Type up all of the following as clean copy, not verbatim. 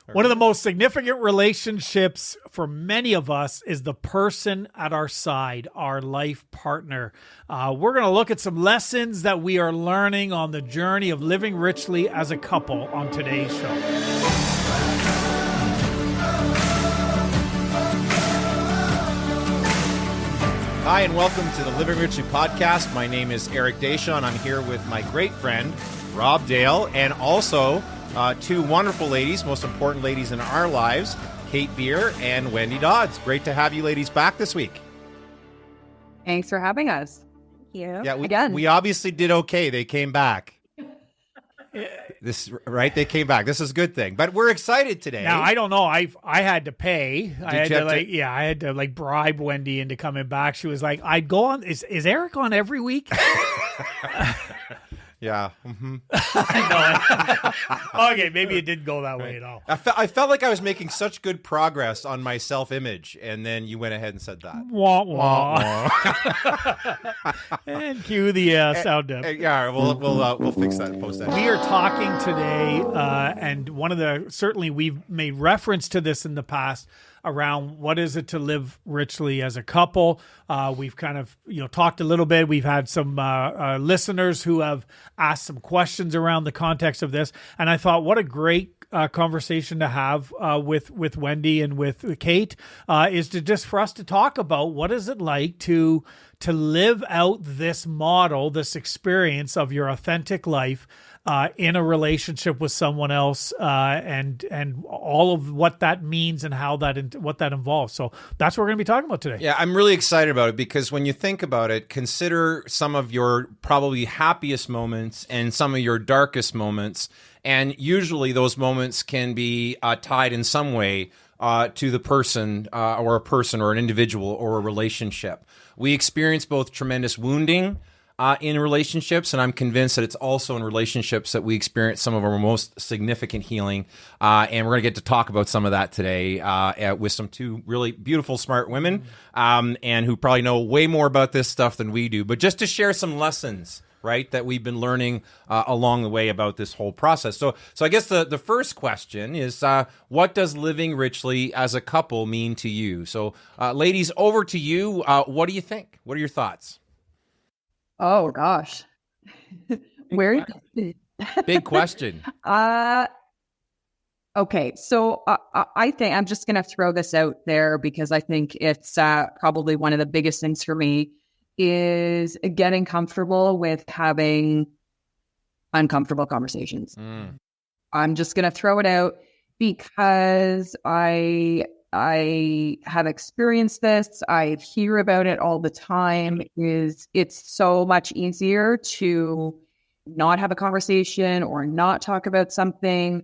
One of the most significant relationships for many of us is the person at our side, our life partner. We're going to look at some lessons that we are learning on the journey of living richly as a couple on today's show. Hi, and welcome to the Living Richly podcast. My name is Eric Deschamps. I'm here with my great friend, Rob Dale, and also two wonderful ladies, most important ladies in our lives, Kate Beer and Wendy Dodds. Great to have you ladies back this week. Thanks for having us. Yeah, we obviously did okay. They came back. They came back. This is a good thing. But we're excited today. Now, I don't know. I had to pay. I had to bribe Wendy into coming back. She was like, I'd go on. Is Eric on every week? Yeah. Mm-hmm. Okay, maybe it didn't go that way at all. I felt like I was making such good progress on my self-image, and then you went ahead and said that. Wah, wah. And cue the sound up. Yeah, we'll fix that and post that. We are talking today, and certainly we've made reference to this in the past, around what is it to live richly as a couple. We've kind of talked a little bit. We've had some listeners who have asked some questions around the context of this, and I thought what a great conversation to have with Wendy and with Kate is for us to talk about what is it like to live out this model, this experience of your authentic life in a relationship with someone else, and all of what that means and what that involves. So that's what we're going to be talking about today. Yeah, I'm really excited about it because when you think about it, consider some of your probably happiest moments and some of your darkest moments. And usually those moments can be tied in some way to the person or a person or an individual or a relationship. We experience both tremendous wounding in relationships, and I'm convinced that it's also in relationships that we experience some of our most significant healing. And we're going to get to talk about some of that today with some two really beautiful, smart women, and who probably know way more about this stuff than we do. But just to share some lessons, right, that we've been learning along the way about this whole process. So I guess the first question is, what does living richly as a couple mean to you? So, ladies, over to you. What do you think? What are your thoughts? Oh gosh, big question. Okay, so I think I'm just going to throw this out there because I think it's probably one of the biggest things for me is getting comfortable with having uncomfortable conversations. I'm just going to throw it out because I have experienced this. I hear about it all the time. It's so much easier to not have a conversation or not talk about something.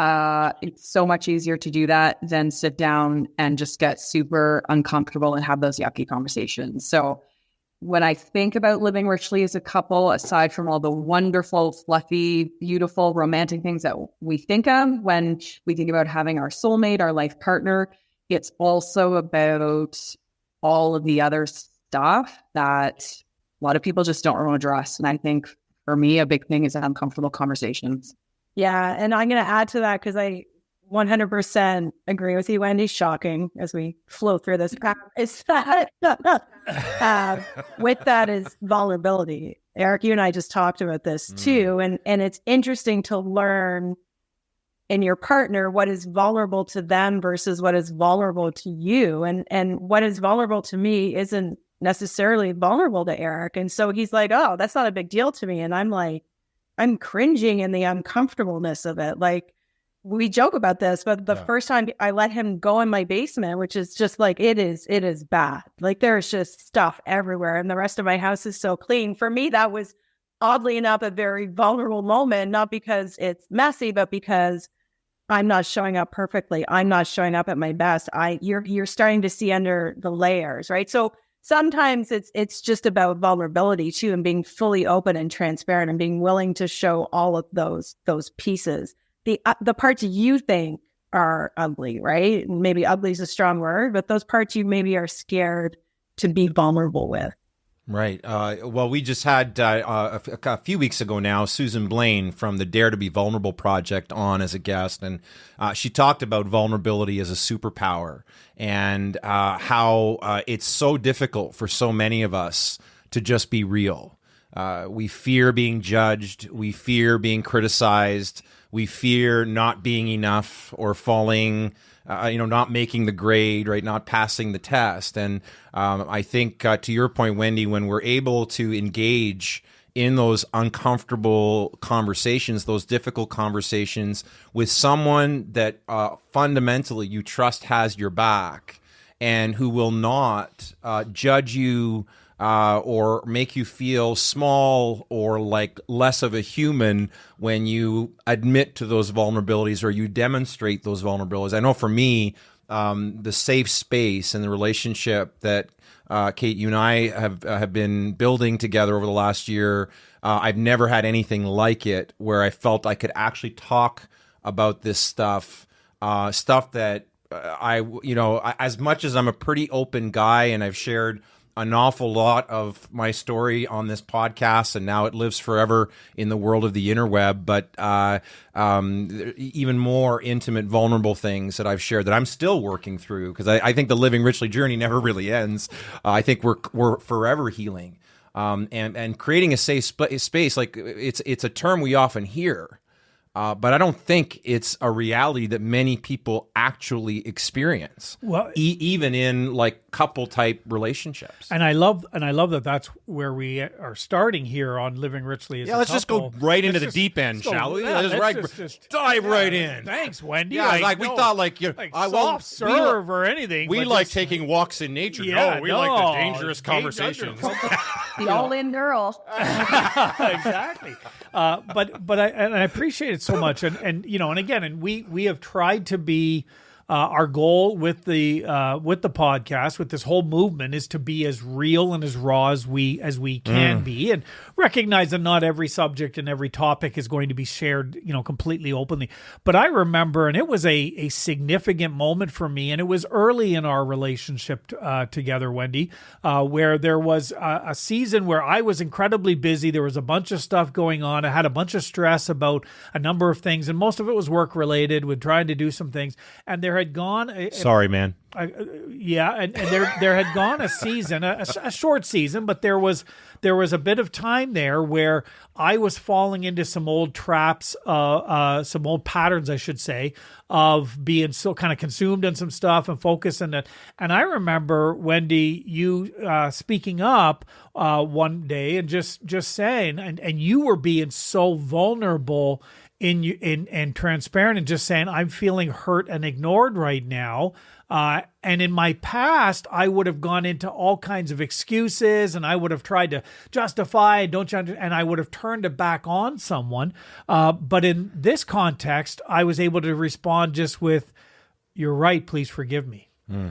It's so much easier to do that than sit down and just get super uncomfortable and have those yucky conversations. So when I think about living richly as a couple, aside from all the wonderful, fluffy, beautiful, romantic things that we think of when we think about having our soulmate, our life partner, it's also about all of the other stuff that a lot of people just don't want to address. And I think for me, a big thing is uncomfortable conversations. Yeah. And I'm going to add to that because I 100% agree with you, Wendy. Shocking as we flow through this. Is that with that is vulnerability. Eric, you and I just talked about this too. And it's interesting to learn in your partner what is vulnerable to them versus what is vulnerable to you. And what is vulnerable to me isn't necessarily vulnerable to Eric. And so he's like, oh, that's not a big deal to me. And I'm like, I'm cringing in the uncomfortableness of it. Like, we joke about this, but the first time I let him go in my basement, which is just like, it is bad. Like, there's just stuff everywhere and the rest of my house is so clean. For me, that was oddly enough a very vulnerable moment, not because it's messy, but because I'm not showing up perfectly. I'm not showing up at my best. You're starting to see under the layers, right? So sometimes it's just about vulnerability too, and being fully open and transparent and being willing to show all of those pieces. The parts you think are ugly, right? Maybe ugly is a strong word, but those parts you maybe are scared to be vulnerable with. Right. Well, we just had a few weeks ago now, Susan Blaine from the Dare to Be Vulnerable Project on as a guest, and she talked about vulnerability as a superpower and how it's so difficult for so many of us to just be real. We fear being judged. We fear being criticized. We fear not being enough or falling, not making the grade, right? Not passing the test. And I think to your point, Wendy, when we're able to engage in those uncomfortable conversations, those difficult conversations with someone that fundamentally you trust has your back and who will not judge you or make you feel small or like less of a human when you admit to those vulnerabilities or you demonstrate those vulnerabilities. I know for me, the safe space and the relationship that Kate, you and I have been building together over the last year, I've never had anything like it where I felt I could actually talk about this stuff that as much as I'm a pretty open guy and I've shared an awful lot of my story on this podcast, and now it lives forever in the world of the interweb. But even more intimate, vulnerable things that I've shared that I'm still working through, because I think the Living Richly journey never really ends. I think we're forever healing, and creating a safe space. Like it's a term we often hear. But I don't think it's a reality that many people actually experience, well, even in like couple type relationships. And I love that that's where we are starting here on Living Richly as a let's couple. Just go right into the deep end, shall we? Let's dive right in. Thanks, Wendy. Yeah, we thought like soft serve or anything. We like taking walks in nature. Yeah, we like the dangerous conversations. The all-in girl. Exactly. But I appreciate it so much, and we have tried to be. Our goal with the podcast, with this whole movement, is to be as real and as raw as we can be, and recognize that not every subject and every topic is going to be shared, completely openly. But I remember, and it was a significant moment for me, and it was early in our relationship together, Wendy, where there was a season where I was incredibly busy. There was a bunch of stuff going on. I had a bunch of stress about a number of things, and most of it was work related, with trying to do some things, and there had gone sorry, man. And there had gone a season, a short season, but there was a bit of time there where I was falling into some old traps, some old patterns, I should say, of being so kind of consumed in some stuff and focused on that. And I remember, Wendy, you speaking up one day and just saying, and you were being so vulnerable and transparent, and just saying, I'm feeling hurt and ignored right now. And in my past, I would have gone into all kinds of excuses, and I would have tried to justify, and I would have turned it back on someone. But in this context, I was able to respond just with, "You're right, please forgive me."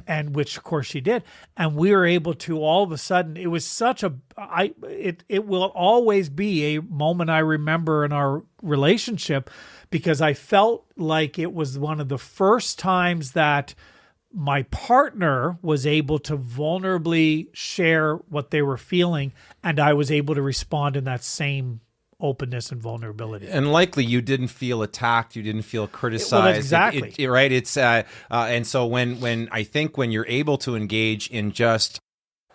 And which of course she did. And we were able to, all of a sudden, it was such it will always be a moment I remember in our relationship, because I felt like it was one of the first times that my partner was able to vulnerably share what they were feeling, and I was able to respond in that same openness and vulnerability. And likely you didn't feel attacked, you didn't feel criticized. Well, exactly. Right? It's and so when I think when you're able to engage in just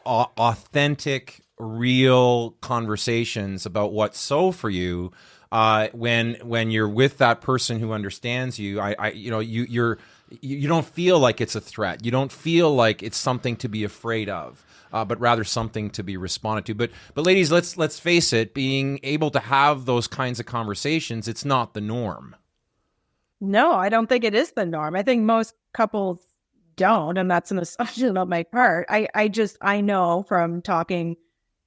authentic, real conversations about what's so for you, when you're with that person who understands you, you don't feel like it's a threat. You don't feel like it's something to be afraid of. But rather something to be responded to. But ladies, let's face it, being able to have those kinds of conversations, it's not the norm. No, I don't think it is the norm. I think most couples don't, and that's an assumption on my part. I know from talking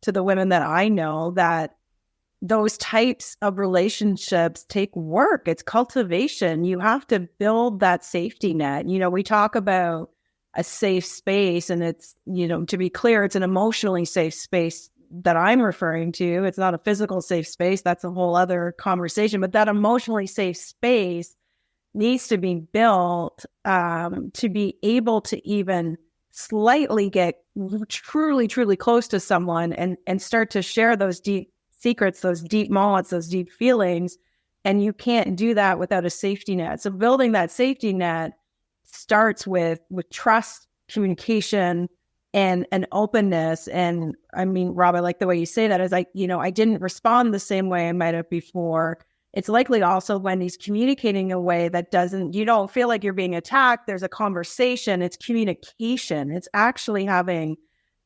to the women that I know that those types of relationships take work. It's cultivation. You have to build that safety net. We talk about a safe space, and it's, to be clear, it's an emotionally safe space that I'm referring to. It's not a physical safe space. That's a whole other conversation. But that emotionally safe space needs to be built to be able to even slightly get truly, truly close to someone and start to share those deep secrets, those deep moments, those deep feelings. And you can't do that without a safety net. So building that safety net starts with trust, communication, and an openness. And I mean, Rob, I like the way you say that. Is like, I didn't respond the same way I might have before. It's likely also when he's communicating a way that you don't feel like you're being attacked. There's a conversation. It's communication. It's actually having,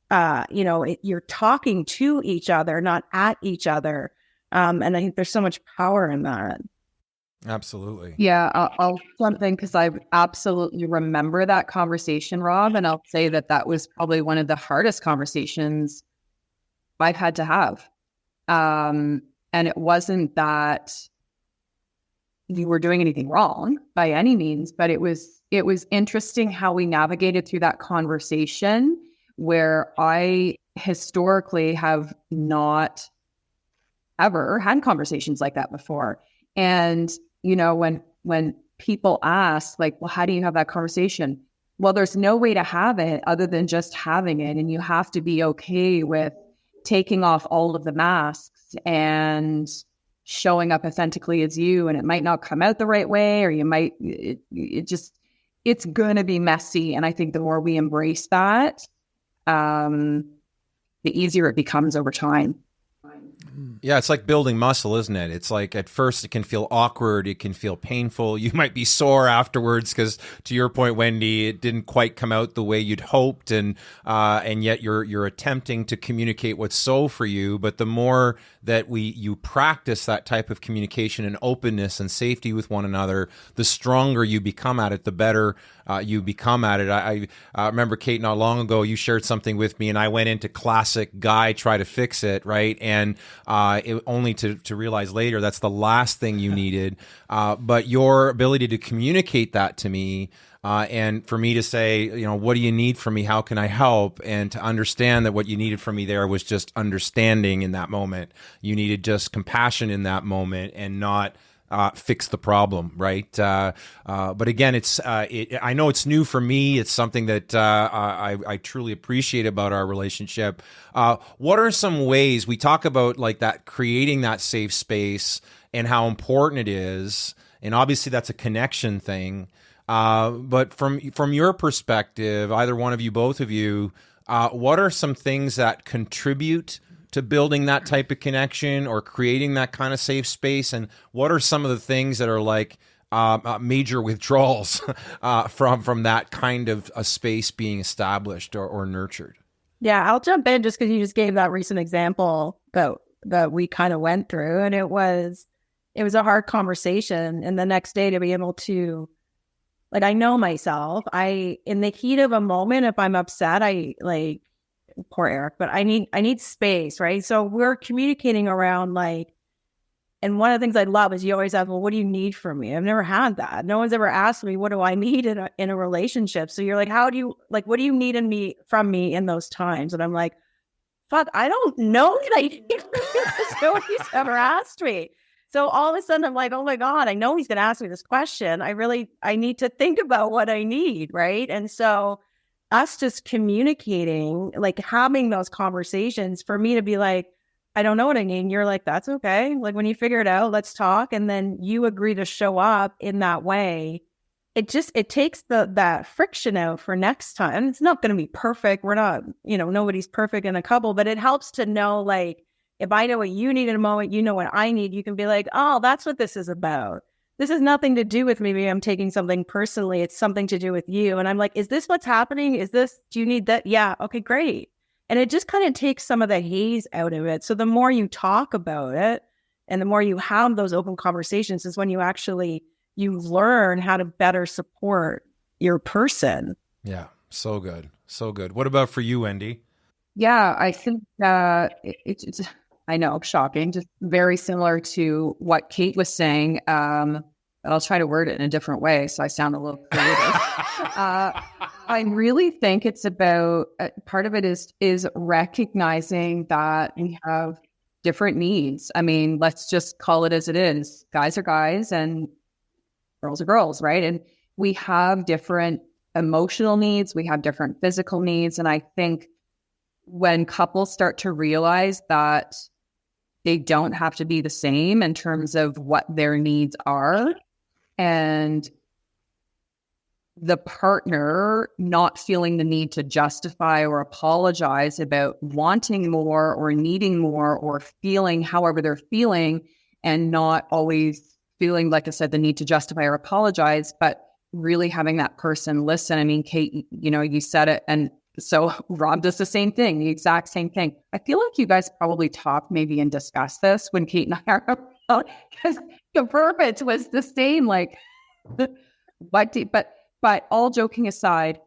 you're talking to each other, not at each other. And I think there's so much power in that. Absolutely. Yeah, I'll jump in because I absolutely remember that conversation, Rob. And I'll say that was probably one of the hardest conversations I've had to have. And it wasn't that you were doing anything wrong by any means, but it was interesting how we navigated through that conversation where I historically have not ever had conversations like that before. And, when people ask like, well, how do you have that conversation? Well, there's no way to have it other than just having it. And you have to be okay with taking off all of the masks and showing up authentically as you. And it might not come out the right way, or you might, it's going to be messy. And I think the more we embrace that, the easier it becomes over time. Yeah, it's like building muscle, isn't it? It's like at first it can feel awkward, it can feel painful. You might be sore afterwards because, to your point, Wendy, it didn't quite come out the way you'd hoped, and yet you're attempting to communicate what's so for you. But the more that you practice that type of communication and openness and safety with one another, the stronger you become at it, the better you become at it. I remember, Kate, not long ago, you shared something with me, and I went into classic guy try to fix it, right? And only to realize later that's the last thing you needed. But your ability to communicate that to me, and for me to say, what do you need from me? How can I help? And to understand that what you needed from me there was just understanding in that moment. You needed just compassion in that moment and not fix the problem, right? But again, I know it's new for me. It's something that I truly appreciate about our relationship. What are some ways we talk about like that, creating that safe space and how important it is? And obviously that's a connection thing. But from your perspective, either one of you, both of you, what are some things that contribute to building that type of connection or creating that kind of safe space? And what are some of the things that are like major withdrawals from that kind of a space being established or nurtured? Yeah, I'll jump in just because you just gave that recent example that we kind of went through, and it was a hard conversation. And the next day to be able to, like, I know myself, in the heat of a moment, if I'm upset, poor Eric, but I need space, right? So we're communicating around and one of the things I love is you always ask, well, what do you need from me? I've never had that. No one's ever asked me, what do I need in a relationship? So you're like, what do you need from me in those times? And I'm like, fuck, I don't know what I need from you because nobody's ever asked me. So all of a sudden I'm like, oh my God, I know he's going to ask me this question. I need to think about what I need, right? And so us just communicating, like having those conversations for me to be like, I don't know what I need. And you're like, that's okay. Like when you figure it out, let's talk. And then you agree to show up in that way. It takes that friction out for next time. It's not going to be perfect. We're not, nobody's perfect in a couple, but it helps to know, like, if I know what you need in a moment, you know what I need, you can be like, oh, that's what this is about. This has nothing to do with me. Maybe I'm taking something personally. It's something to do with you. And I'm like, is this what's happening? Do you need that? Yeah. Okay, great. And it just kind of takes some of the haze out of it. So the more you talk about it and the more you have those open conversations is when you learn how to better support your person. Yeah. So good. So good. What about for you, Wendy? Yeah, I think it's I know, shocking, just very similar to what Kate was saying. But I'll try to word it in a different way so I sound a little creative. I really think it's about, part of it is recognizing that we have different needs. I mean, let's just call it as it is. Guys are guys and girls are girls, right? And we have different emotional needs, we have different physical needs. And I think when couples start to realize that they don't have to be the same in terms of what their needs are, and the partner not feeling the need to justify or apologize about wanting more or needing more or feeling however they're feeling, and not always feeling, like I said, the need to justify or apologize, but really having that person listen. I mean, Kate, you said it, and so Rob does the same thing, the exact same thing. I feel like you guys probably talked maybe and discussed this when Kate and I are about, because the verbiage was the same, like, but all joking aside,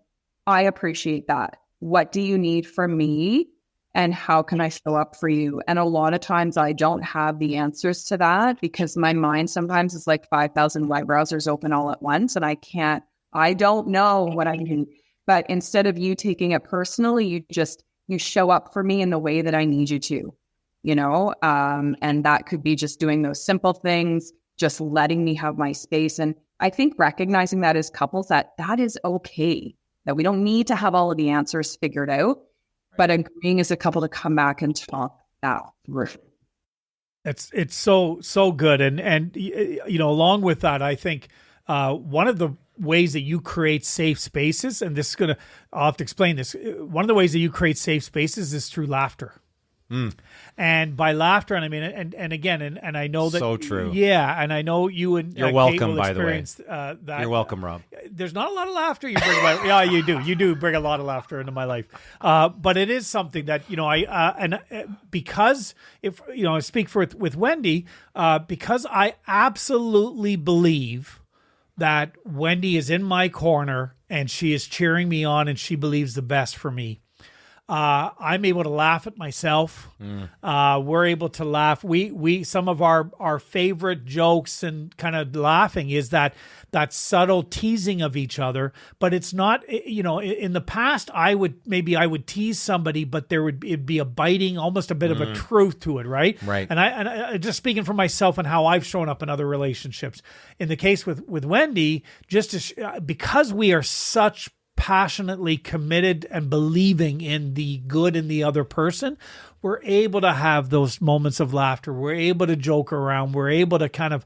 I appreciate that. What do you need from me? And how can I show up for you? And a lot of times I don't have the answers to that, because my mind sometimes is like 5,000 web browsers open all at once. And I don't know what I need. But instead of you taking it personally, you show up for me in the way that I need you to, and that could be just doing those simple things, just letting me have my space. And I think recognizing that as couples, that is okay, that we don't need to have all of the answers figured out, but agreeing as a couple to come back and talk that through. It's so good. And along with that, I think one of the ways that you create safe spaces, and I'll have to explain this. One of the ways that you create safe spaces is through laughter. And by laughter, and I mean, and again, and I know that so true. Yeah, and I know you and you're Kate welcome. will by the way, that. You're welcome, Rob. There's not a lot of laughter you bring. Yeah, you do. You do bring a lot of laughter into my life. But it is something that because if I speak with Wendy, because I absolutely believe that Wendy is in my corner and she is cheering me on and she believes the best for me. I'm able to laugh at myself. We're able to laugh. We some of our favorite jokes and kind of laughing is that subtle teasing of each other. But it's not, in the past, I would tease somebody, but it'd be a biting, almost a bit of a truth to it, right? Right. And I just speaking for myself and how I've shown up in other relationships. In the case with Wendy, because we are such passionately committed and believing in the good in the other person, we're able to have those moments of laughter. We're able to joke around. We're able to kind of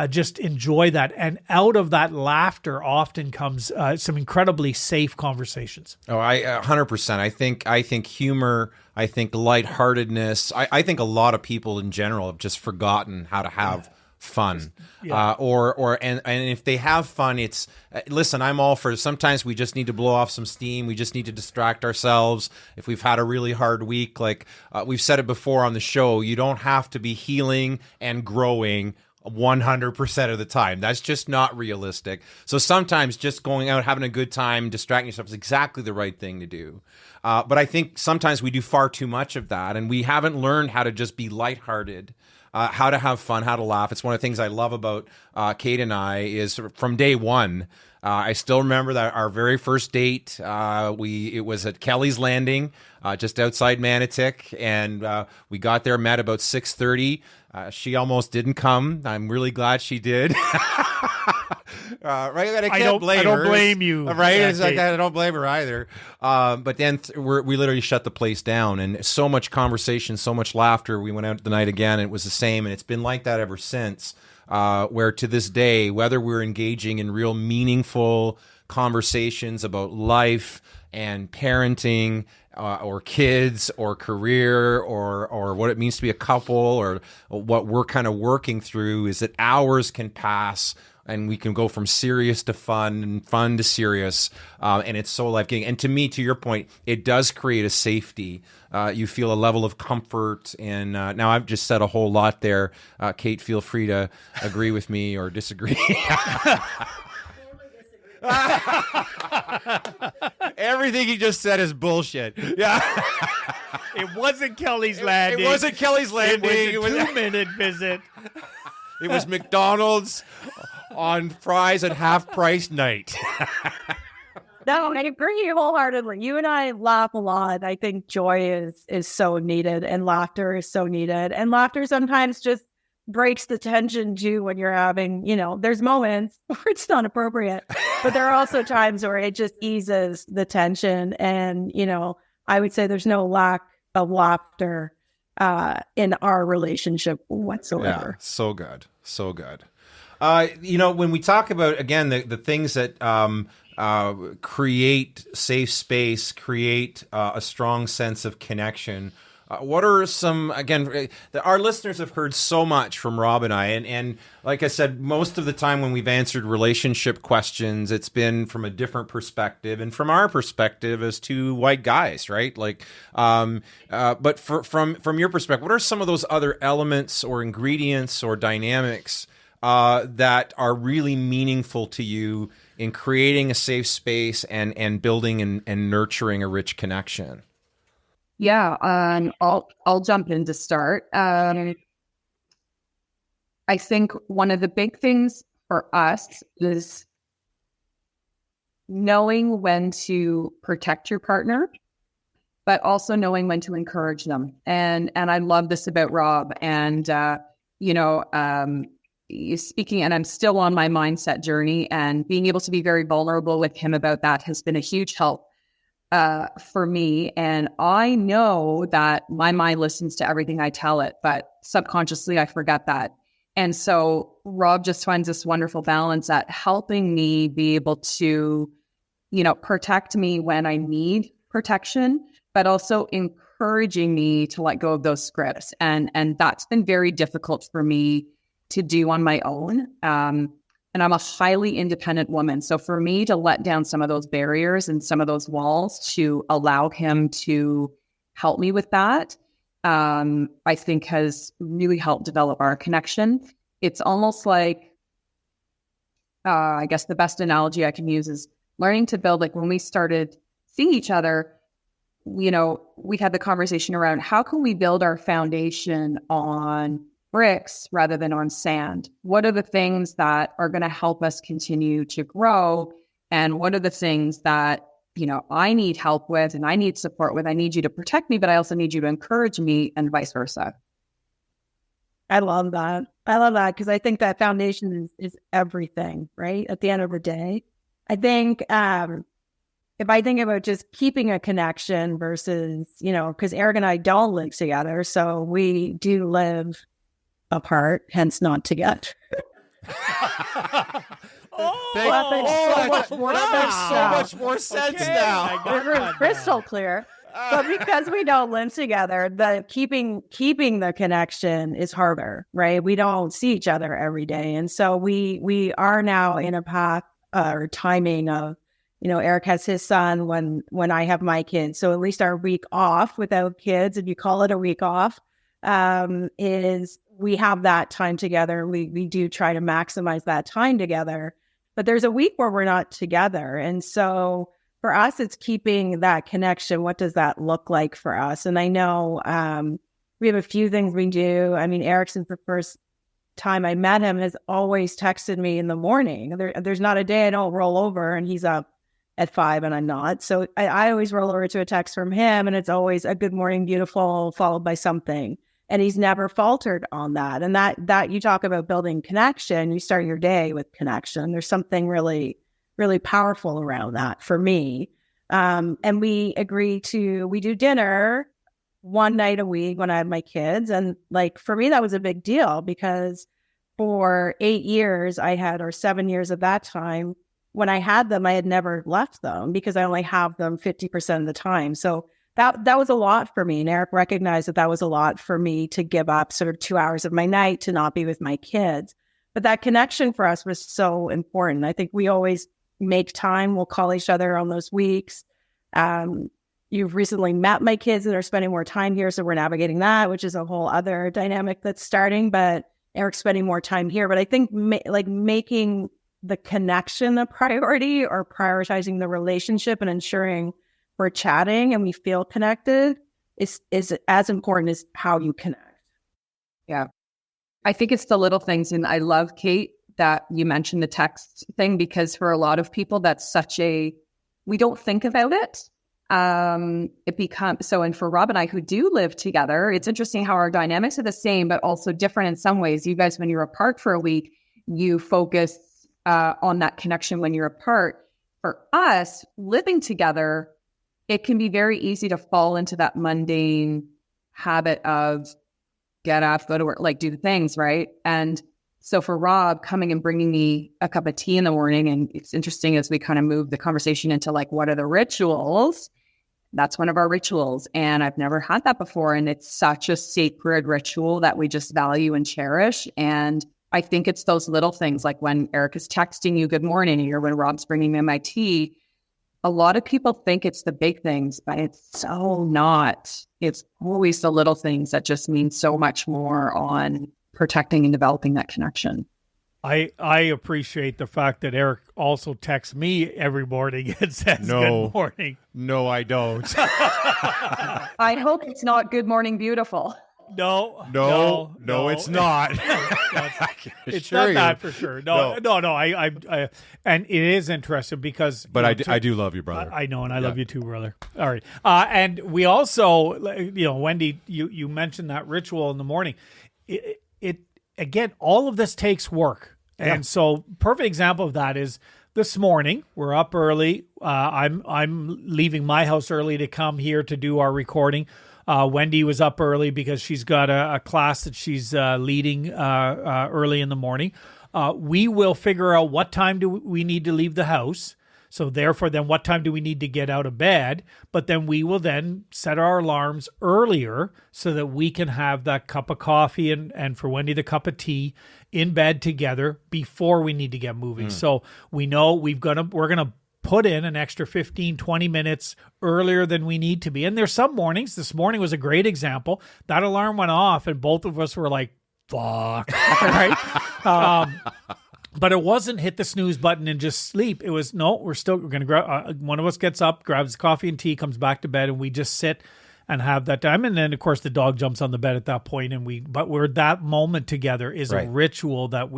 just enjoy that. And out of that laughter often comes some incredibly safe conversations. Oh, 100%. I think humor, I think lightheartedness. I think a lot of people in general have just forgotten how to have fun. And if they have fun, it's listen, I'm all for, sometimes we just need to blow off some steam. We just need to distract ourselves. If we've had a really hard week, like we've said it before on the show, you don't have to be healing and growing 100% of the time. That's just not realistic. So sometimes just going out, having a good time, distracting yourself is exactly the right thing to do. But I think sometimes we do far too much of that, and we haven't learned how to just be lighthearted. How to have fun, how to laugh. It's one of the things I love about Kate and I is from day one. I still remember that our very first date, it was at Kelly's Landing, just outside Manotick, and we got there, met about 6:30. She almost didn't come. I'm really glad she did. Right? I don't blame you. Right? It's like, I don't blame her either. But then we literally shut the place down, and so much conversation, so much laughter. We went out the night again, and it was the same, and it's been like that ever since. Where to this day, whether we're engaging in real meaningful conversations about life and parenting, or kids, or career, or what it means to be a couple, or what we're kind of working through, is that hours can pass and we can go from serious to fun and fun to serious. And it's so life-giving. And to me, to your point, it does create a safety. You feel a level of comfort. And now I've just said a whole lot there. Kate, feel free to agree with me or disagree. Everything he just said is bullshit. Yeah. It wasn't Kelly's Landing. It wasn't Kelly's Landing. It was a 2-minute visit. It was McDonald's on fries at half price night. No, I agree wholeheartedly. You and I laugh a lot. I think joy is so needed, and laughter is so needed. And laughter sometimes just breaks the tension too when you're having, there's moments where it's not appropriate. But there are also times where it just eases the tension. And, I would say there's no lack of laughter in our relationship whatsoever. Yeah, so good. So good. When we talk about, again, the things that create safe space, create a strong sense of connection, what are some, again, our listeners have heard so much from Rob and I, and like I said, most of the time when we've answered relationship questions, it's been from a different perspective, and from our perspective as two white guys, right? Like, but from your perspective, what are some of those other elements or ingredients or dynamics that are really meaningful to you in creating a safe space and building and nurturing a rich connection? Yeah, I'll jump in to start. I think one of the big things for us is knowing when to protect your partner, but also knowing when to encourage them. And I love this about Rob. And speaking, and I'm still on my mindset journey, and being able to be very vulnerable with him about that has been a huge help for me. And I know that my mind listens to everything I tell it, but subconsciously I forget that. And so Rob just finds this wonderful balance at helping me be able to, protect me when I need protection, but also encouraging me to let go of those scripts. And that's been very difficult for me to do on my own. And I'm a highly independent woman. So for me to let down some of those barriers and some of those walls to allow him to help me with that, I think has really helped develop our connection. It's almost like, I guess the best analogy I can use is learning to build, like when we started seeing each other, we had the conversation around how can we build our foundation on bricks rather than on sand? What are the things that are going to help us continue to grow? And what are the things that, I need help with and I need support with? I need you to protect me, but I also need you to encourage me, and vice versa. I love that. Because I think that foundation is everything, right? At the end of the day, I think if I think about just keeping a connection versus, because Eric and I don't live together, so we do live apart, hence not together. That makes so much more sense now. We're crystal clear. But because we don't live together, the keeping the connection is harder, right? We don't see each other every day. And so we are now in a path or timing of, Eric has his son when I have my kids. So at least our week off without kids, if you call it a week off, is we have that time together. We do try to maximize that time together, but there's a week where we're not together. And so for us, it's keeping that connection. What does that look like for us? And I know we have a few things we do. I mean, Eric, since the first time I met him, has always texted me in the morning. There's not a day I don't roll over and he's up at 5 and I'm not. So I always roll over to a text from him, and it's always a good morning, beautiful, followed by something. And he's never faltered on that. And that you talk about building connection, you start your day with connection. There's something really, really powerful around that for me. And we do dinner one night a week when I have my kids. And like, for me, that was a big deal because for 8 years or 7 years at that time, when I had them, I had never left them because I only have them 50% of the time. So that was a lot for me. And Eric recognized that was a lot for me to give up sort of 2 hours of my night to not be with my kids. But that connection for us was so important. I think we always make time. We'll call each other on those weeks. You've recently met my kids and are spending more time here. So we're navigating that, which is a whole other dynamic that's starting. But Eric's spending more time here. But I think making the connection a priority, or prioritizing the relationship and ensuring we're chatting and we feel connected is as important as how you connect. Yeah. I think it's the little things. And I love, Kate, that you mentioned the text thing, because for a lot of people, that's we don't think about it. It becomes so, and for Rob and I, who do live together, it's interesting how our dynamics are the same, but also different in some ways. You guys, when you're apart for a week, you focus on that connection when you're apart. For us, living together, it can be very easy to fall into that mundane habit of get up, go to work, like do the things, right? And so for Rob, coming and bringing me a cup of tea in the morning, and it's interesting as we kind of move the conversation into like, what are the rituals? That's one of our rituals. And I've never had that before. And it's such a sacred ritual that we just value and cherish. And I think it's those little things, like when Eric is texting you good morning, or when Rob's bringing me my tea. A lot of people think it's the big things, but it's so not. It's always the little things that just mean so much more on protecting and developing that connection. I appreciate the fact that Eric also texts me every morning and says good morning. No, I don't. I hope it's not good morning, beautiful. No, it's not. It's not that for sure. No. I and it is interesting because. But I do love you, brother. I know, and I love you too, brother. All right, and we also, Wendy, you mentioned that ritual in the morning. It again, all of this takes work, and so perfect example of that is this morning. We're up early. I'm leaving my house early to come here to do our recording. Wendy was up early because she's got a class that she's leading early in the morning. We will figure out what time do we need to leave the house. So therefore, then what time do we need to get out of bed? But then we will then set our alarms earlier so that we can have that cup of coffee and for Wendy, the cup of tea in bed together before we need to get moving. So we know we're going to put in an extra 15, 20 minutes earlier than we need to be. And there's some mornings, this morning was a great example. That alarm went off and both of us were like, fuck, right? But it wasn't hit the snooze button and just sleep. It was, no, we're going to grab, one of us gets up, grabs coffee and tea, comes back to bed, and we just sit and have that time. And then, of course, the dog jumps on the bed at that point, but we're that moment together is a ritual that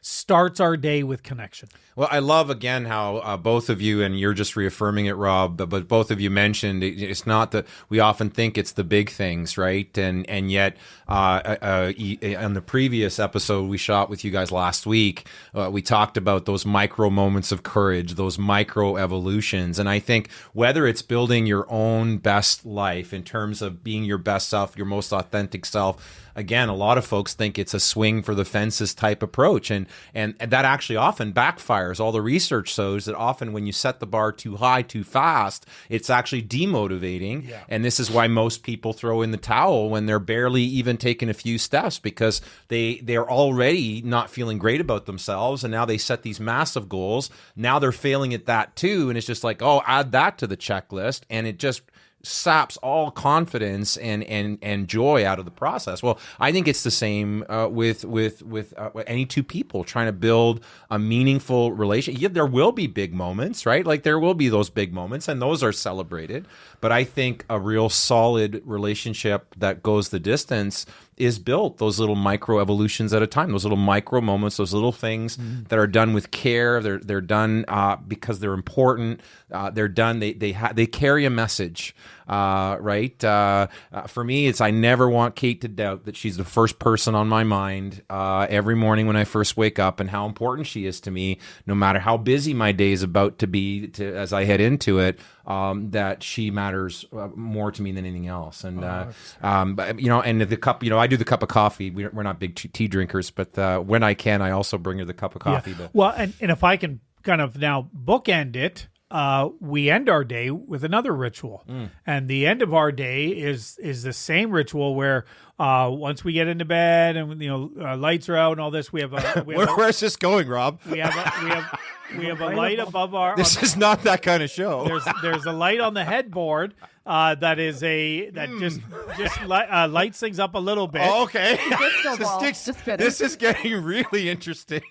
starts our day with connection. Well, I love, again, how both of you, and you're just reaffirming it, Rob, but both of you mentioned it's not that we often think it's the big things, right? And yet, on the previous episode we shot with you guys last week, we talked about those micro moments of courage, those micro evolutions. And I think whether it's building your own best life in terms of being your best self, your most authentic self, again, a lot of folks think it's a swing for the fences type approach. And that actually often backfires. All the research shows that often when you set the bar too high, too fast, it's actually demotivating. Yeah. And this is why most people throw in the towel when they're barely even taking a few steps, because they're already not feeling great about themselves. And now they set these massive goals. Now they're failing at that too. And it's just like, oh, add that to the checklist. And it just saps all confidence and joy out of the process. Well, I think it's the same with any two people trying to build a meaningful relationship. Yeah, there will be big moments, right? Like there will be those big moments, and those are celebrated. But I think a real solid relationship that goes the distance is built those little micro evolutions at a time, those little micro moments, those little things that are done with care. They're done because they're important. They're done. They carry a message, right? For me, I never want Kate to doubt that she's the first person on my mind every morning when I first wake up, and how important she is to me, no matter how busy my day is about to be. As I head into it, that she matters more to me than anything else. And and the cup, I do the cup of coffee. We're not big tea drinkers, but when I can, I also bring her the cup of coffee. Yeah. But. Well, and if I can kind of now bookend it, we end our day with another ritual. And the end of our day is the same ritual where once we get into bed and lights are out and all this, we have where's this going, Rob? We have a light above our. This is not that kind of show. There's a light on the headboard that just lights things up a little bit. Oh, okay. This is getting really interesting.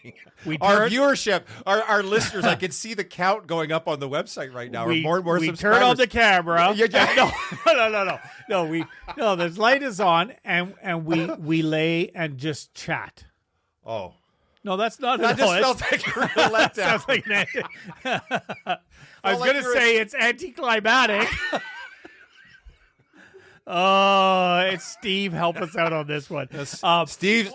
Our viewership, our listeners, I can see the count going up on the website right now. More and more we subscribers. Turn on the camera. No. This light is on, and we lay and just chat. Oh. No, that's not. That just felt like a real letdown. I was going to say it's anticlimactic. Oh, it's Steve. Help us out on this one. Steve.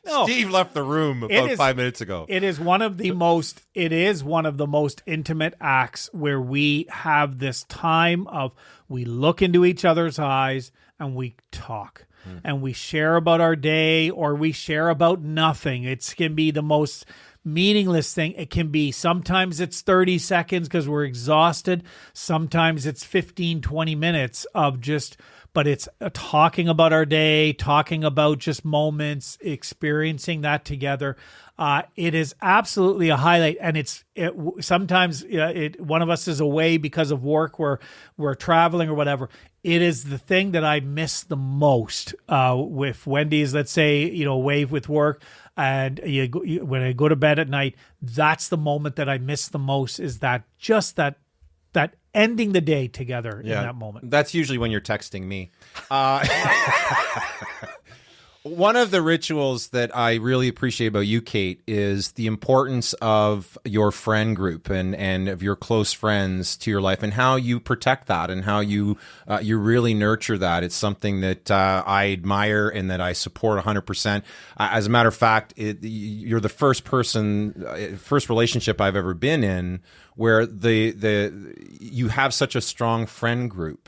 No. Steve left the room about 5 minutes ago. It is one of the most intimate acts where we have this time of, we look into each other's eyes and we talk. And we share about our day, or we share about nothing. It can be the most meaningless thing. It can be, sometimes it's 30 seconds because we're exhausted. Sometimes it's 15, 20 minutes of just, but it's talking about our day, talking about just moments, experiencing that together. It is absolutely a highlight. And sometimes one of us is away because of work, where we're traveling or whatever. It is the thing that I miss the most with Wendy's, let's say, away with work. And when I go to bed at night, that's the moment that I miss the most, is that ending the day together in that moment. That's usually when you're texting me. One of the rituals that I really appreciate about you, Kate, is the importance of your friend group and of your close friends to your life, and how you protect that, and how you really nurture that. It's something that I admire and that I support 100%. As a matter of fact, you're the first relationship I've ever been in where you have such a strong friend group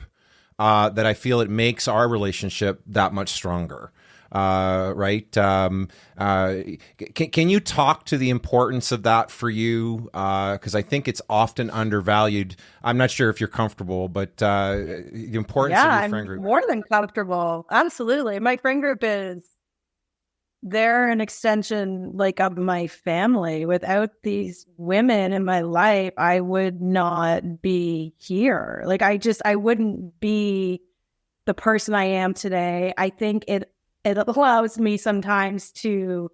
that I feel it makes our relationship that much stronger. Right? Can you talk to the importance of that for you? Because I think it's often undervalued. I'm not sure if you're comfortable, but the importance of your friend group. I'm more than comfortable. Absolutely. My friend group they're an extension of my family. Without these women in my life, I would not be here. I wouldn't be the person I am today. I think it allows me sometimes to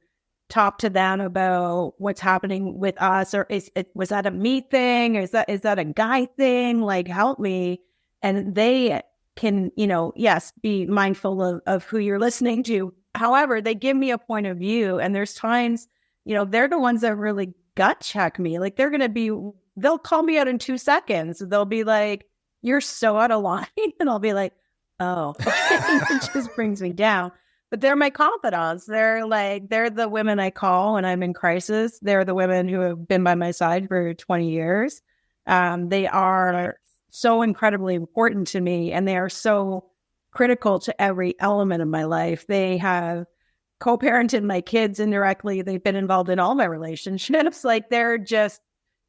talk to them about what's happening with us, or was that a me thing, or is that a guy thing? Help me. And they can, yes, be mindful of who you're listening to. However, they give me a point of view, and there's times, they're the ones that really gut check me. They'll call me out in 2 seconds. They'll be like, "You're so out of line," and I'll be like, "Oh," it just brings me down. But they're my confidants. They're the women I call when I'm in crisis. They're the women who have been by my side for 20 years. They are so incredibly important to me, and they are so critical to every element of my life. They have co-parented my kids indirectly. They've been involved in all my relationships.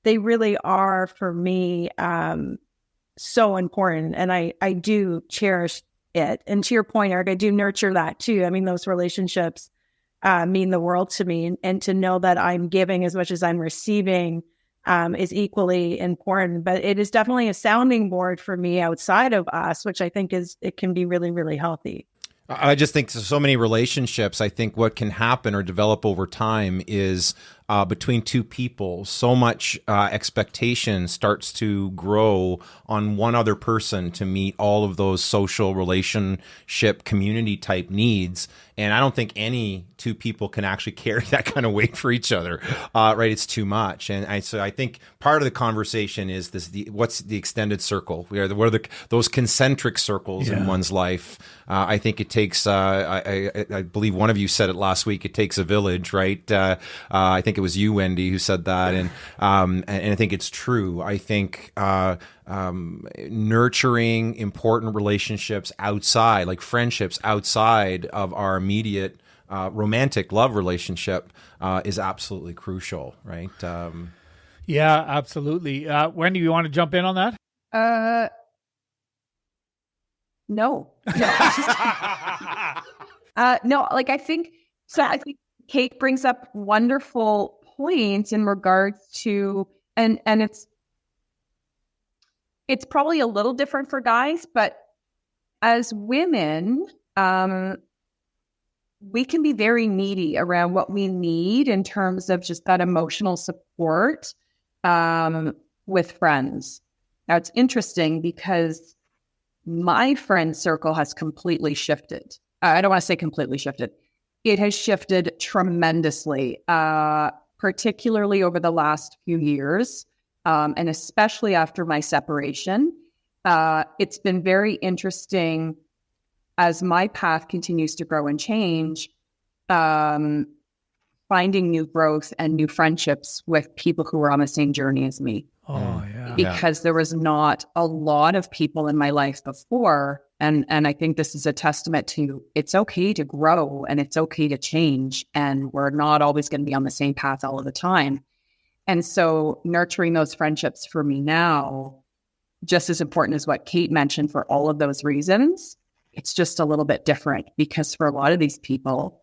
They really are for me so important, and I do cherish it. And to your point, Eric, I do nurture that too. I mean, those relationships mean the world to me, and to know that I'm giving as much as I'm receiving is equally important. But it is definitely a sounding board for me outside of us, which I think it can be really, really healthy. I just think so many relationships, I think what can happen or develop over time is between two people, so much expectation starts to grow on one other person to meet all of those social relationship community type needs. And I don't think any two people can actually carry that kind of weight for each other, right? It's too much. And so I think part of the conversation is what's the extended circle? What are those concentric circles in one's life? I think it takes, I believe one of you said it last week, it takes a village, right? I think it was you, Wendy, who said that. And I think it's true. I think nurturing important relationships outside, like friendships outside of our immediate romantic love relationship is absolutely crucial, right? Yeah, absolutely. Wendy, you want to jump in on that? No. No, I think Kate brings up wonderful points in regards to, and it's probably a little different for guys, but as women, we can be very needy around what we need in terms of just that emotional support with friends. Now, it's interesting because my friend circle has completely shifted. I don't want to say completely shifted. It has shifted tremendously, particularly over the last few years, and especially after my separation. It's been very interesting as my path continues to grow and change. finding new growth and new friendships with people who were on the same journey as me. Oh, yeah. Because there was not a lot of people in my life before. And I think this is a testament to it's okay to grow and it's okay to change. And we're not always going to be on the same path all of the time. And so nurturing those friendships for me now, just as important as what Kate mentioned for all of those reasons, it's just a little bit different because for a lot of these people,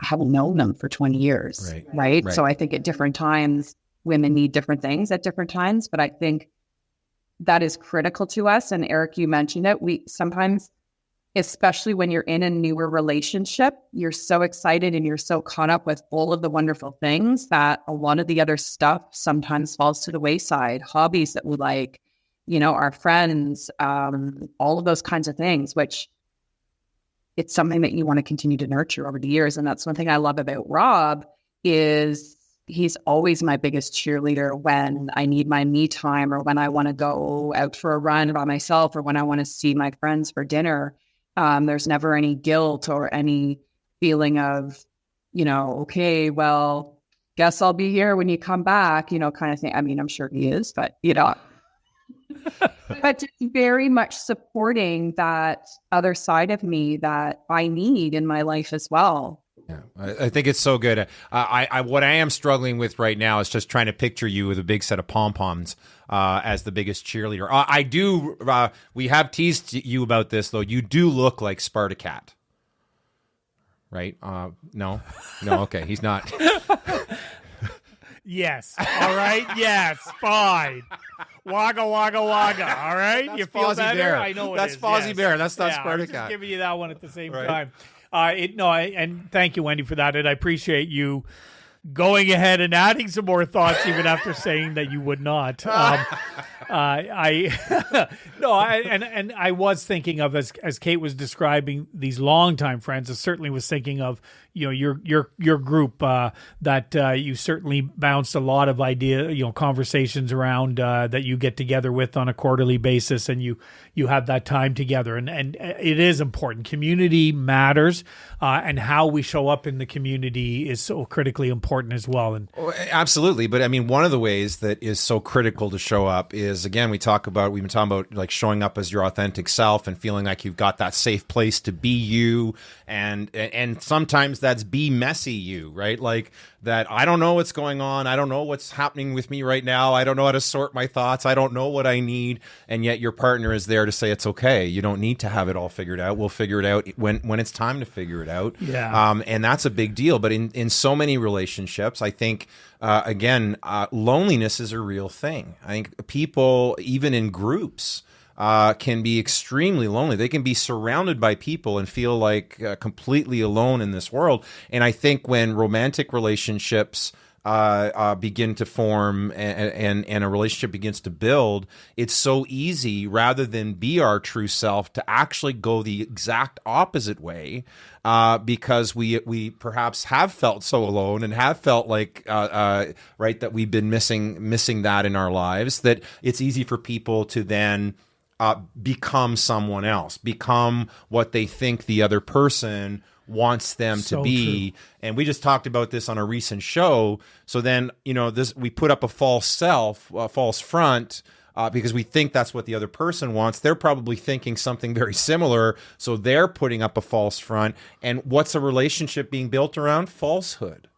I haven't known them for 20 years, right? So I think at different times, women need different things at different times, but I think that is critical to us. And Eric, you mentioned it. We sometimes, especially when you're in a newer relationship, you're so excited and you're so caught up with all of the wonderful things that a lot of the other stuff sometimes falls to the wayside. Hobbies that we like, you know, our friends, all of those kinds of things, which it's something that you want to continue to nurture over the years. And that's one thing I love about Rob is he's always my biggest cheerleader when I need my me time or when I want to go out for a run by myself or when I want to see my friends for dinner. There's never any guilt or any feeling of, you know, okay, well, guess I'll be here when you come back, you know, kind of thing. I mean, I'm sure he is, but, you know, but just very much supporting that other side of me that I need in my life as well. Yeah, I think it's so good. What I am struggling with right now is just trying to picture you with a big set of pom-poms as the biggest cheerleader. I do. We have teased you about this, though. You do look like Spartacat, right? No. Okay, he's not. Yes. All right. Yes. Fine. Wagga, wagga, wagga. All right. That's you feel Fozzie better? Bear. I know That's it is. Fozzie yes. Bear. That's not I was just Spartacat. giving you that one at the same Right. time. And thank you, Wendy, for that. And I appreciate you going ahead and adding some more thoughts, even after saying that you would not. I was thinking of as Kate was describing these longtime friends. I certainly was thinking of your group that you certainly bounced a lot of conversations around that you get together with on a quarterly basis, and you have that time together, and it is important. Community matters, and how we show up in the community is so critically important as well. And absolutely, but I mean, one of the ways that is so critical to show up is, again, we've been talking about like showing up as your authentic self and feeling like you've got that safe place to be you, and sometimes that's be messy you, right? Like that I don't know what's going on, I don't know what's happening with me right now, I don't know how to sort my thoughts, I don't know what I need, and yet your partner is there to say it's okay. You don't need to have it all figured out. We'll figure it out when it's time to figure it out. Yeah. And that's a big deal. But in so many relationships, I think loneliness is a real thing. I think people, even in groups, can be extremely lonely. They can be surrounded by people and feel like completely alone in this world. And I think when romantic relationships begin to form and a relationship begins to build, it's so easy, rather than be our true self, to actually go the exact opposite way, because we perhaps have felt so alone and have felt like right, that we've been missing that in our lives, that it's easy for people to then become someone else, become what they think the other person wants them to be. True. And we just talked about this on a recent show. So then, we put up a false self, a false front, because we think that's what the other person wants. They're probably thinking something very similar, so they're putting up a false front. And what's a relationship being built around? Falsehood.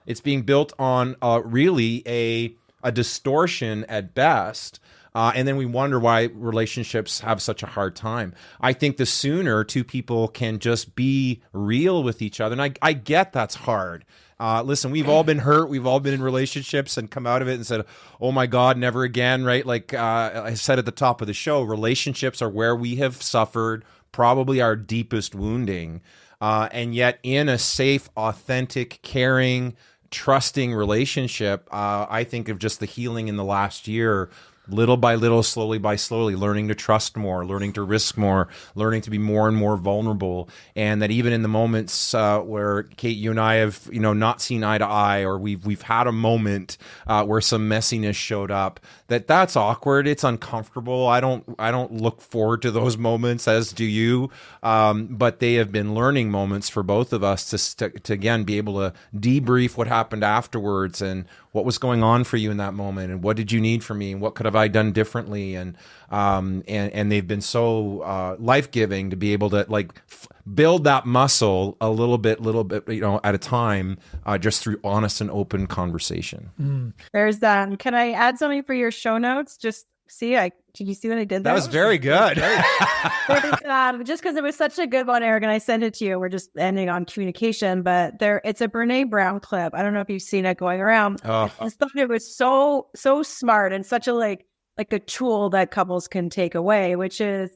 It's being built on really a distortion at best. And then we wonder why relationships have such a hard time. I think the sooner two people can just be real with each other, and I get that's hard. Listen, we've all been hurt. We've all been in relationships and come out of it and said, oh my God, never again, right? Like I said at the top of the show, relationships are where we have suffered probably our deepest wounding. And yet in a safe, authentic, caring, trusting relationship, I think of just the healing in the last year little by little, slowly by slowly, learning to trust more, learning to risk more, learning to be more and more vulnerable. And that even in the moments where Kate, you and I have, not seen eye to eye, or we've had a moment where some messiness showed up, that's awkward. It's uncomfortable. I don't look forward to those moments, as do you. But they have been learning moments for both of us to again be able to debrief what happened afterwards, and what was going on for you in that moment, and what did you need from me, and what could have I done differently, and they've been so life-giving to be able to build that muscle a little bit, at a time, just through honest and open conversation. There's can I add something for your show notes? Just did you see what I did there? That was very good. Just because it was such a good one, Eric, and I sent it to you. We're just ending on communication, but it's a Brene Brown clip. I don't know if you've seen it going around. I just thought it was so smart, and such a like a tool that couples can take away, which is,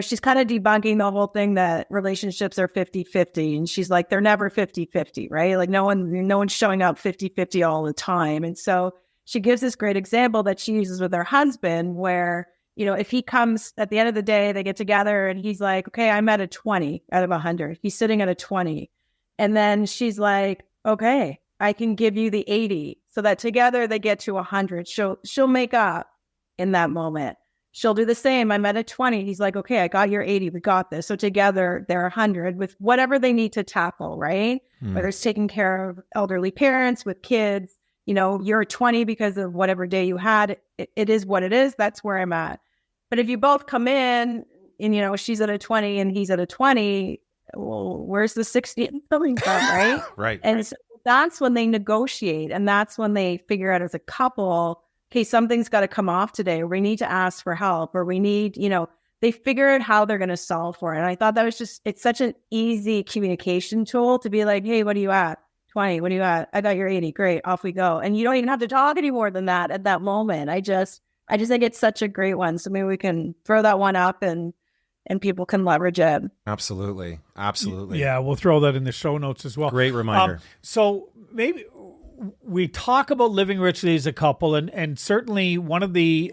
she's kind of debunking the whole thing that relationships are 50-50. And she's like, they're never 50-50, right? Like no one's showing up 50-50 all the time. And so she gives this great example that she uses with her husband where, if he comes at the end of the day, they get together and he's like, okay, I'm at a 20 out of 100. He's sitting at a 20. And then she's like, okay, I can give you the 80. So that together they get to 100. She'll make up in that moment. She'll do the same. I'm at a 20. He's like, okay, I got your 80. We got this. So together they're 100 with whatever they need to tackle, right? Whether it's taking care of elderly parents with kids, you're a 20 because of whatever day you had. It is what it is. That's where I'm at. But if you both come in and, she's at a 20 and he's at a 20, well, where's the 60 coming from, right? Right. And so that's when they negotiate. And that's when they figure out as a couple, okay, something's got to come off today. Or we need to ask for help, or we need, they figure out how they're going to solve for it. And I thought that was it's such an easy communication tool to be like, hey, what are you at? 20. What are you at? I got your 80. Great. Off we go. And you don't even have to talk any more than that at that moment. I just think it's such a great one. So maybe we can throw that one up and people can leverage it. Absolutely. Yeah, we'll throw that in the show notes as well. Great reminder. So maybe we talk about living richly as a couple, and certainly one of the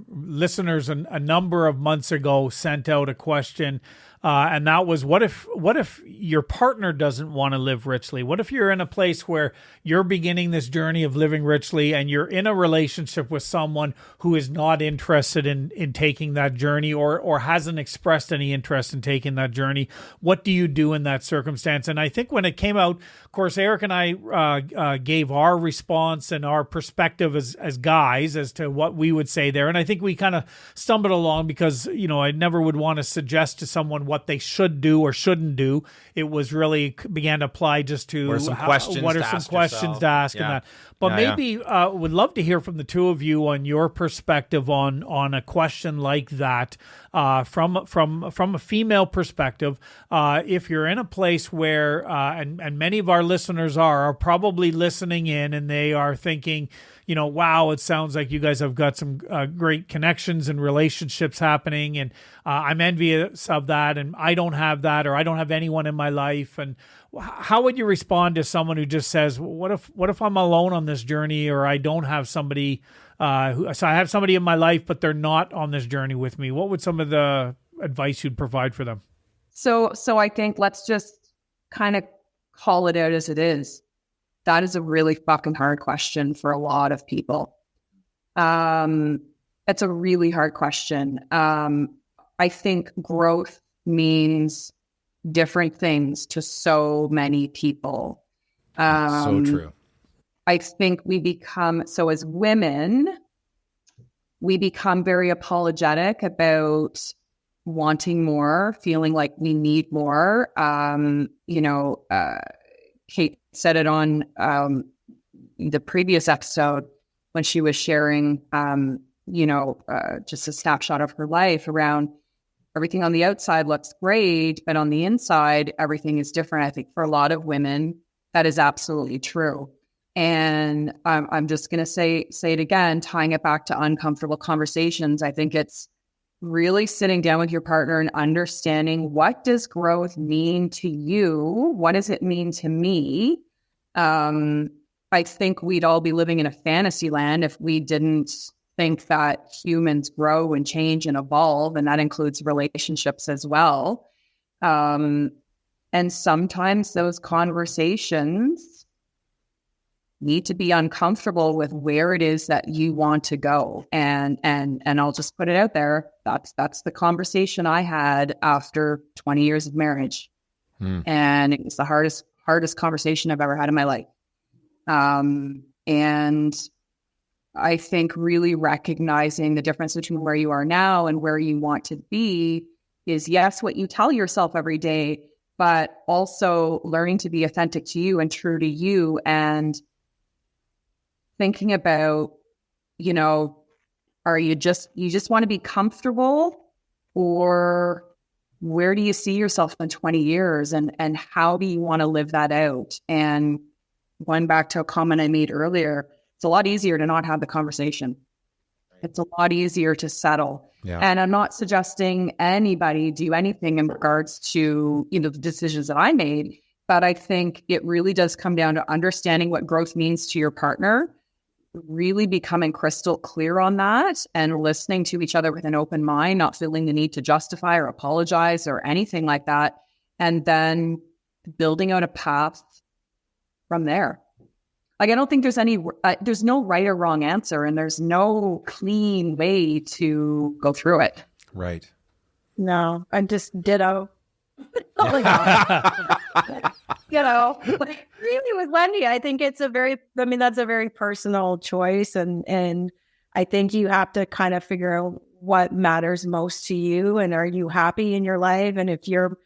listeners a number of months ago sent out a question, and that was, what if your partner doesn't want to live richly? What if you're in a place where you're beginning this journey of living richly and you're in a relationship with someone who is not interested in taking that journey, or hasn't expressed any interest in taking that journey? What do you do in that circumstance? And I think when it came out, of course, Eric and I gave our response and our perspective as guys as to what we would say there. And I think we kind of stumbled along because, I never would want to suggest to someone what they should do or shouldn't do. It was really began to apply just to what are some questions to ask, yeah. And that. But maybe would love to hear from the two of you on your perspective on a question like that, from a female perspective. If you're in a place where, and many of our listeners are probably listening in, and they are thinking, wow, it sounds like you guys have got some great connections and relationships happening, and I'm envious of that, and I don't have that, or I don't have anyone in my life. And how would you respond to someone who just says, what if I'm alone on this journey, or I don't have somebody, so I have somebody in my life, but they're not on this journey with me? What would some of the advice you'd provide for them? So I think let's just kind of call it out as it is. That is a really fucking hard question for a lot of people. It's a really hard question. I think growth means different things to so many people. So true. I think as women, we become very apologetic about wanting more, feeling like we need more. Kate said it on the previous episode when she was sharing, just a snapshot of her life around everything on the outside looks great, but on the inside, everything is different. I think for a lot of women, that is absolutely true. And I'm just going to say it again, tying it back to uncomfortable conversations. I think it's really sitting down with your partner and understanding, what does growth mean to you? What does it mean to me? I I think we'd all be living in a fantasy land if we didn't think that humans grow and change and evolve, and that includes relationships as well. And sometimes those conversations need to be uncomfortable with where it is that you want to go. And I'll just put it out there. That's the conversation I had after 20 years of marriage. And it was the hardest conversation I've ever had in my life. And I think really recognizing the difference between where you are now and where you want to be is, yes, what you tell yourself every day, but also learning to be authentic to you and true to you, and thinking about, are you just want to be comfortable, or where do you see yourself in 20 years, and how do you want to live that out? And going back to a comment I made earlier, it's a lot easier to not have the conversation. It's a lot easier to settle. Yeah. And I'm not suggesting anybody do anything in regards to, the decisions that I made, but I think it really does come down to understanding what growth means to your partner, really becoming crystal clear on that, and listening to each other with an open mind, not feeling the need to justify or apologize or anything like that. And then building out a path from there. Like, I don't think there's no right or wrong answer, and there's no clean way to go through it. Right. No, I'm just ditto. Really with Wendy, I think that's a very personal choice. And I think you have to kind of figure out what matters most to you, and are you happy in your life? And if you're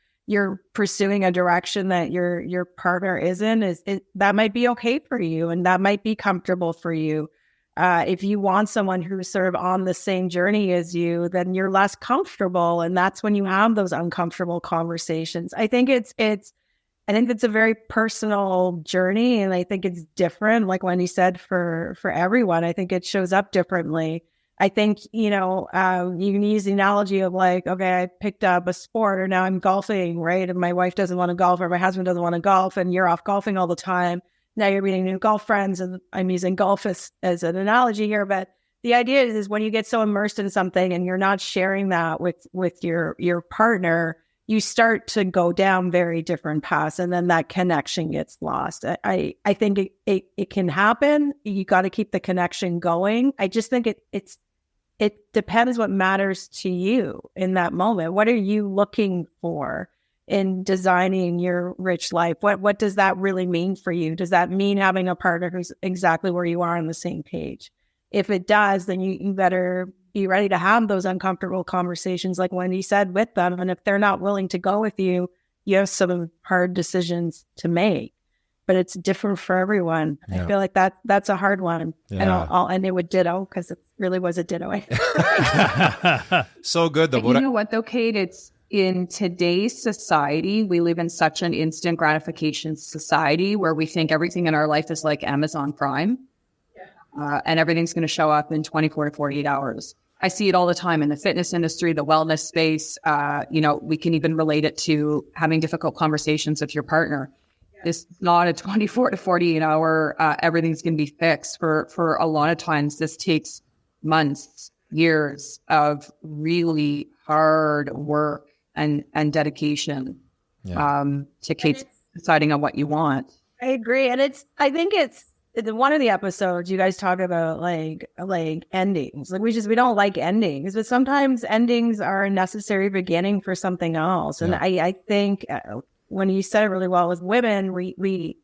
pursuing a direction that your partner isn't, that might be okay for you, and that might be comfortable for you. If you want someone who's sort of on the same journey as you, then you're less comfortable, and that's when you have those uncomfortable conversations. I think it's a very personal journey, and I think it's different. Like Wendy said, for everyone, I think it shows up differently. I think, you can use the analogy of like, okay, I picked up a sport, or now I'm golfing, right? And my wife doesn't want to golf, or my husband doesn't want to golf, and you're off golfing all the time. Now you're meeting new golf friends, and I'm using golf as an analogy here. But the idea is when you get so immersed in something and you're not sharing that with your partner, you start to go down very different paths, and then that connection gets lost. I think it can happen. You got to keep the connection going. I just think it depends what matters to you in that moment. What are you looking for in designing your rich life? What does that really mean for you? Does that mean having a partner who's exactly where you are on the same page? If it does, then you better be ready to have those uncomfortable conversations, like Wendy said, with them. And if they're not willing to go with you, you have some hard decisions to make. But it's different for everyone. Yeah. I feel like that's a hard one. Yeah. And I'll end it with ditto, because it really was a ditto. So good though. But you know what though, Kate? It's in today's society, we live in such an instant gratification society where we think everything in our life is like Amazon Prime. And everything's going to show up in 24 to 48 hours. I see it all the time in the fitness industry, the wellness space. We can even relate it to having difficult conversations with your partner. It's not a 24 to 48 hour, everything's going to be fixed. For a lot of times, this takes months, years of really hard work and dedication to Kate's deciding on what you want. I agree. And I think it's one of the episodes you guys talk about like endings. Like we don't like endings, but sometimes endings are a necessary beginning for something else. And I think when you said it really well with women, we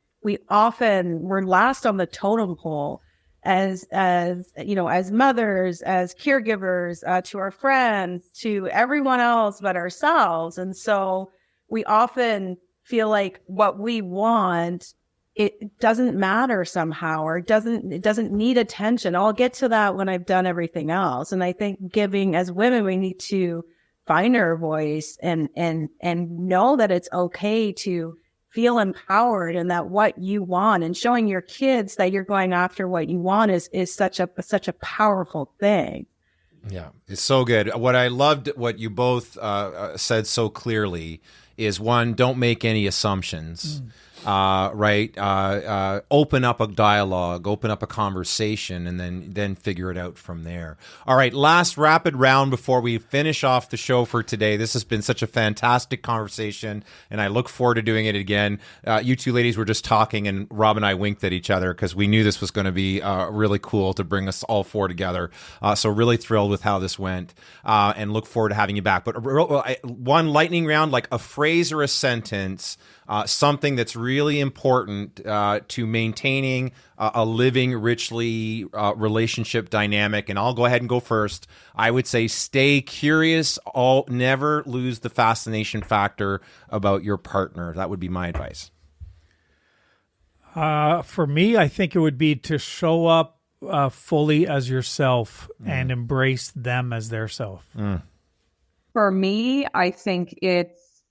often we're last on the totem pole as mothers, as caregivers, to our friends, to everyone else but ourselves. And so we often feel like what we want, it doesn't matter somehow, or it doesn't need attention. I'll get to that when I've done everything else. And I think as women, we need to find our voice and know that it's okay to feel empowered, and that what you want, and showing your kids that you're going after what you want is such a powerful thing. Yeah, it's so good. What I loved, what you both said so clearly, is one, don't make any assumptions. right? Open up a dialogue, open up a conversation, and then figure it out from there. All right, last rapid round before we finish off the show for today. This has been such a fantastic conversation, and I look forward to doing it again. You two ladies were just talking, and Rob and I winked at each other because we knew this was going to be really cool to bring us all four together. So really thrilled with how this went, and look forward to having you back. But one lightning round, like a phrase or a sentence, something that's really important to maintaining a living richly relationship dynamic. And I'll go ahead and go first. I would say stay curious. Never lose the fascination factor about your partner. That would be my advice. For me, I think it would be to show up fully as yourself and embrace them as their self. For me, I think it's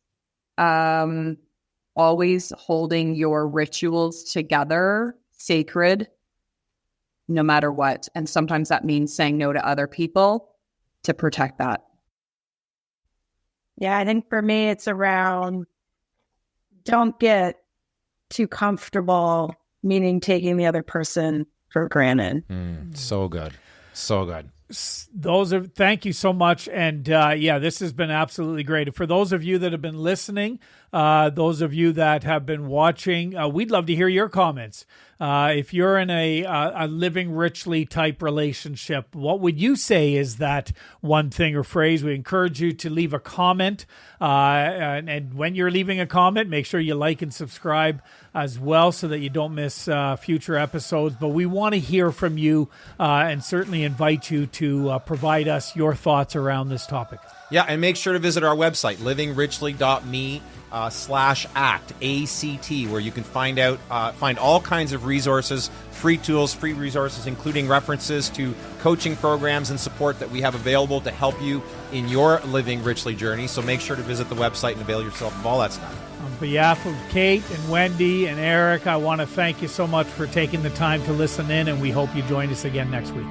always holding your rituals together, sacred, no matter what. And sometimes that means saying no to other people to protect that. Yeah, I think for me, it's around don't get too comfortable, meaning taking the other person for granted. So good. So good. Thank you so much. And this has been absolutely great. For those of you that have been listening, those of you that have been watching, we'd love to hear your comments. If you're in a living richly type relationship, what would you say is that one thing or phrase? We encourage you to leave a comment. And when you're leaving a comment, make sure you like and subscribe as well so that you don't miss future episodes. But we want to hear from you and certainly invite you to provide us your thoughts around this topic. Yeah, and make sure to visit our website, livingrichley.me. /ACT, ACT, where you can find all kinds of resources, free tools, free resources, including references to coaching programs and support that we have available to help you in your living richly journey. So make sure to visit the website and avail yourself of all that stuff. On behalf of Kate and Wendy and Eric, I want to thank you so much for taking the time to listen in, and we hope you join us again next week.